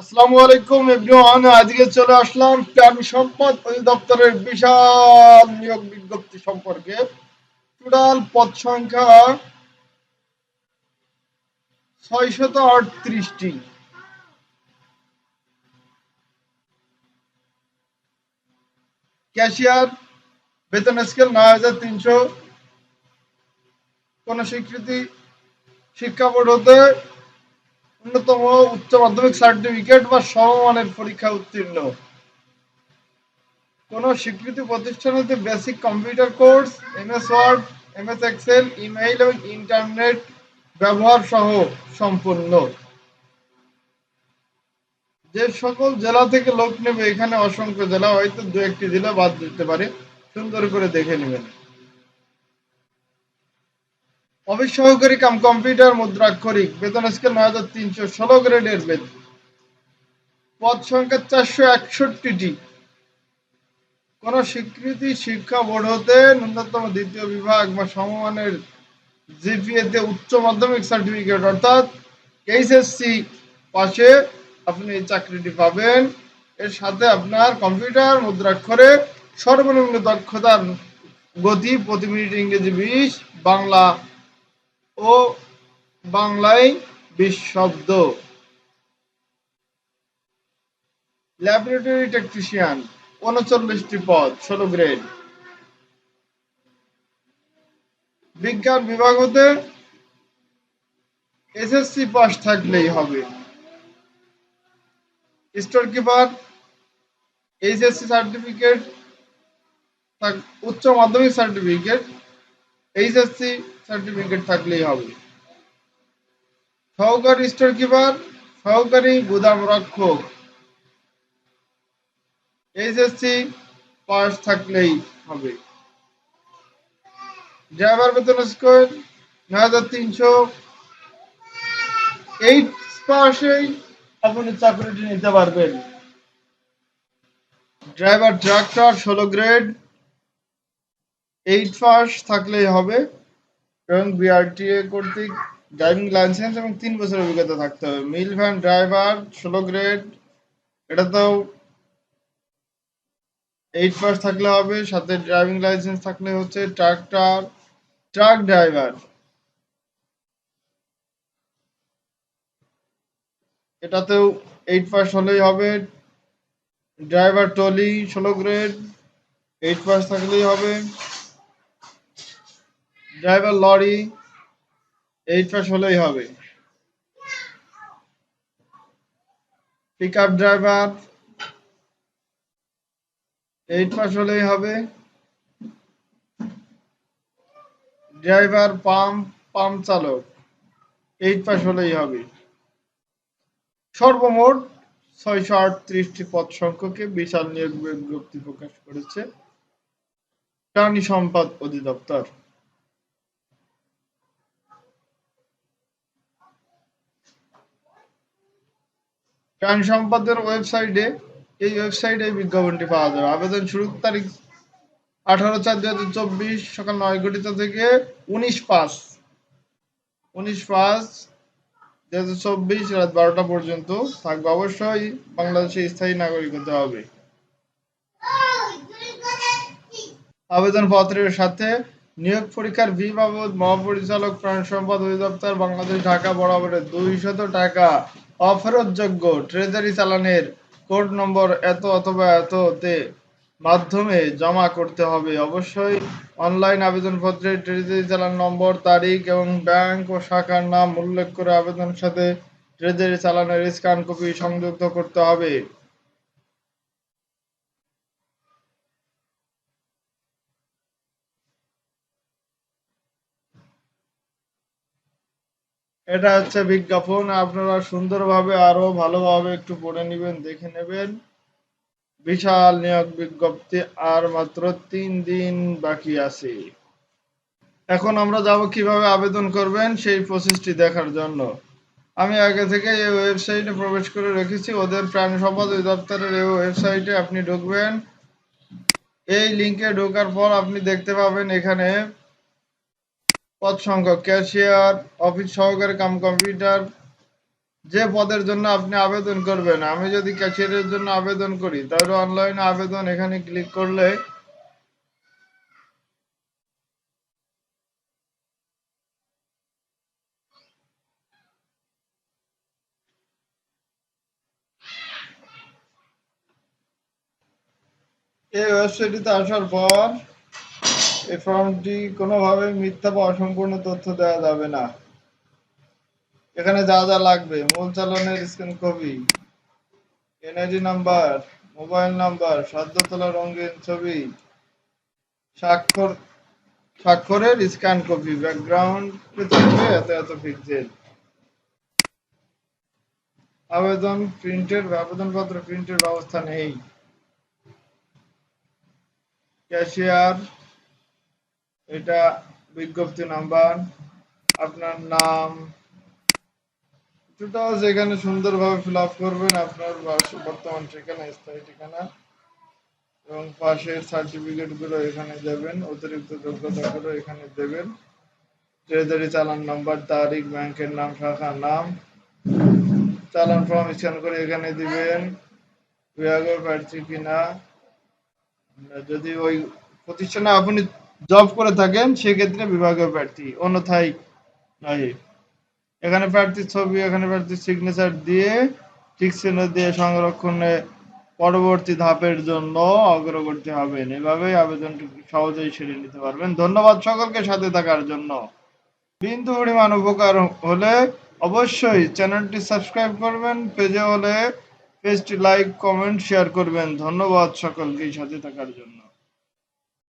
আসসালামু আলাইকুম এভরিওয়ান, আজকে চলে আসলাম প্রাণী সম্পদ অধিদপ্তরের বিশাল নিয়োগ বিজ্ঞপ্তি সম্পর্কে। টোটাল পদ সংখ্যা 638টি। ক্যাশিয়ার, বেতন স্কেল 9300। কোন স্বীকৃতি শিক্ষা বোর্ড হতে ন্যূনতম উচ্চ মাধ্যমিক সার্টিফিকেট বা সমমানের পরীক্ষা উত্তীর্ণ। কোন স্বীকৃতি প্রতিষ্ঠান হতে basic computer course, MS Word, MS Excel, email এবং ইন্টারনেট ব্যবহার সহ সম্পূর্ণ। যে সকল জেলা থেকে লোক নেবে, এখানে অসংখ্য জেলা, হয়তো দু একটি জেলা বাদ দিতে পারে, সুন্দর করে দেখে নেবেন। অফিস সহকারী কাম কম্পিউটার মুদ্রাক্ষরিক, বেতন স্কেল 9300, 16 গ্রেডের বেতন। পদ সংখ্যা 461টি। কোন স্বীকৃতি শিক্ষা বোর্ড হতে ন্যূনতম দ্বিতীয় বিভাগ বা সমমানের জিপিএ তে উচ্চ মাধ্যমিক সার্টিফিকেট অর্থাৎ এইচএসসি পাশে আপনি এই চাকরিটি পাবেন। এর সাথে আপনার কম্পিউটার মুদ্রাক্ষরে সর্বনিম্ন দক্ষতার গতি প্রতি মিনিট ইংরেজি 20, বাংলা ও বাংলায় 20 শব্দ। ল্যাবরেটরি টেকনিশিয়ান 39টি পদ, 16 গ্রেড। বিজ্ঞান বিভাগ হতে এসএসসি পাস থাকলেই হবে। স্টোর কিপার এইচএসসি সার্টিফিকেট, উচ্চ মাধ্যমিক সার্টিফিকেট, এইচএসসি সার্টিফিকেট থাকলেই হবে। সহকারী স্টোর কিপার, সহকারী গুদাম রক্ষক, এইচএসসি পাস থাকলেই হবে। ড্রাইভার বেতন স্কেল 9300, 8 পাশেই আপনি চাকরিটি নিতে পারবেন। ড্রাইভার ট্রাক্টর 16 গ্রেড, 8 পাস থাকলেই হবে এবং বিআরটিএ কর্তৃক ড্রাইভিং লাইসেন্স এবং 3 বছরের অভিজ্ঞতা থাকতে হবে। মিল ভ্যান ড্রাইভার 16 গ্রেড, এটাতেও 8 পাস থাকলে হবে, সাথে ড্রাইভিং লাইসেন্স থাকলে হচ্ছে। ট্রাক ড্রাইভার, এটাতেও 8 পাস হলেই হবে। ড্রাইভার ট্রলি 16 গ্রেড, 8 পাস থাকলেই হবে। ড্রাইভার লরি 8 পাস হলেই হবে। পিক আপ ড্রাইভার 8 পাস হলেই হবে। ড্রাইভার পাম্প চালক 8 পাস হলেই হবে। সর্বমোট 638টি পদ সংখ্যকে বিশাল নিয়োগ বিজ্ঞপ্তি প্রকাশ করেছে প্রাণী সম্পদ অধিদপ্তর। প্রাণী সম্পদের ওয়েবসাইটে, এই ওয়েবসাইটে বিজ্ঞাপনটি পাওয়া যাবে। আবেদন শুরুর তারিখ 18/4/2024 সকাল 9 থেকে 19/5/2024 রাত 12টা পর্যন্ত থাকবে। অবশ্যই বাংলাদেশের স্থায়ী নাগরিক হতে হবে। আবেদনপত্রের সাথে নিয়োগ পরীক্ষার ফি বাবদ মহাপরিচালক প্রাণী সম্পদ অধিদপ্তর বাংলাদেশ ঢাকা বরাবরের 200 টাকা অফেরতযোগ্য ট্রেজারি চালানের কোড নম্বর এত অথবা এততে মাধ্যমে জমা করতে হবে। অবশ্যই অনলাইন আবেদনপত্রে ট্রেজারি চালান নম্বর, তারিখ এবং ব্যাংক ও শাখার নাম উল্লেখ করে আবেদনের সাথে ট্রেজারি চালানের স্ক্যান কপি সংযুক্ত করতে হবে। এটা হচ্ছে বিজ্ঞাপন, আপনারা সুন্দরভাবে আরো ভালোভাবে একটু পড়ে নেবেন, দেখে নেবেন। বিশাল নিয়োগ বিজ্ঞপ্তি, আর মাত্র 3 দিন বাকি আছে। এখন আমরা যাব কিভাবে আবেদন করবেন সেই প্রসেসটি দেখার জন্য। আমি আগে থেকে এই ওয়েবসাইটে প্রবেশ করে রেখেছি, ওদের প্রাণী সম্পদ অধিদপ্তরের এই ওয়েবসাইটে আপনি ঢুকবেন। এই লিঙ্কে ঢোকার পর আপনি দেখতে পাবেন এখানে পদ সংখ্যা ক্যাশিয়ার, অফিস সহকারী কাম কম্পিউটার, যে পদের জন্য আপনি আবেদন করবেন, আমি যদি ক্যাশিয়ারের জন্য আবেদন করি তাহলে অনলাইনে আবেদন এখানে ক্লিক করলে এই ওয়েবসাইটটিতে আসার পর এই ফর্মটি কোনোভাবে মিথ্যা বা অসম্পূর্ণ তথ্য দেওয়া যাবে না। এখানে যা যা লাগবে: মূল চালানের scan copy, NID number, mobile number, সদ্য তোলা রঙিন ছবি, স্বাক্ষর স্বাক্ষরের স্ক্যান কপি, ব্যাকগ্রাউন্ড থাকবে এত এত পিক্সেল। আবেদনপত্র প্রিন্টের ব্যবস্থা নেই। ক্যাশিয়ার, এটা বিজ্ঞপ্তি নাম্বার, আপনার নাম, ডিটেইলস এখানে সুন্দরভাবে ফিল আপ করবেন, আপনার বর্তমান ঠিকানা, স্থায়ী ঠিকানা এবং পাশের সার্টিফিকেট গুলো এখানে দেবেন, অতিরিক্ত যোগ্যতা গুলো এখানে দেবেন, ট্রেজারি চালান নাম্বার, তারিখ, ব্যাংকের নাম, শাখার নাম, চালান ফর্ম স্ক্যান করে এখানে দিবেন, বিভাগীয় প্রার্থী কিনা, যদি ওই প্রতিষ্ঠানে আপনি জব করে থাকেন সেক্ষেত্রে বিভাগীয় প্রার্থী, অন্যথায় নয়। এখানে প্রার্থীর ছবি, এখানে প্রার্থীর সিগনেচার দিয়ে টিক চিহ্ন দিয়ে সংরক্ষণে পরবর্তী ধাপের জন্য অগ্রগতি হবেন। এভাবেই আবেদনটি সহজেই সেরে নিতে পারবেন। ধন্যবাদ সকলকে সাথে থাকার জন্য। বিন্দু পরিমাণ উপকার হলে অবশ্যই চ্যানেলটি সাবস্ক্রাইব করবেন, পেজে হলে পেজটি লাইক, কমেন্ট, শেয়ার করবেন। ধন্যবাদ সকলকে সাথে থাকার জন্য।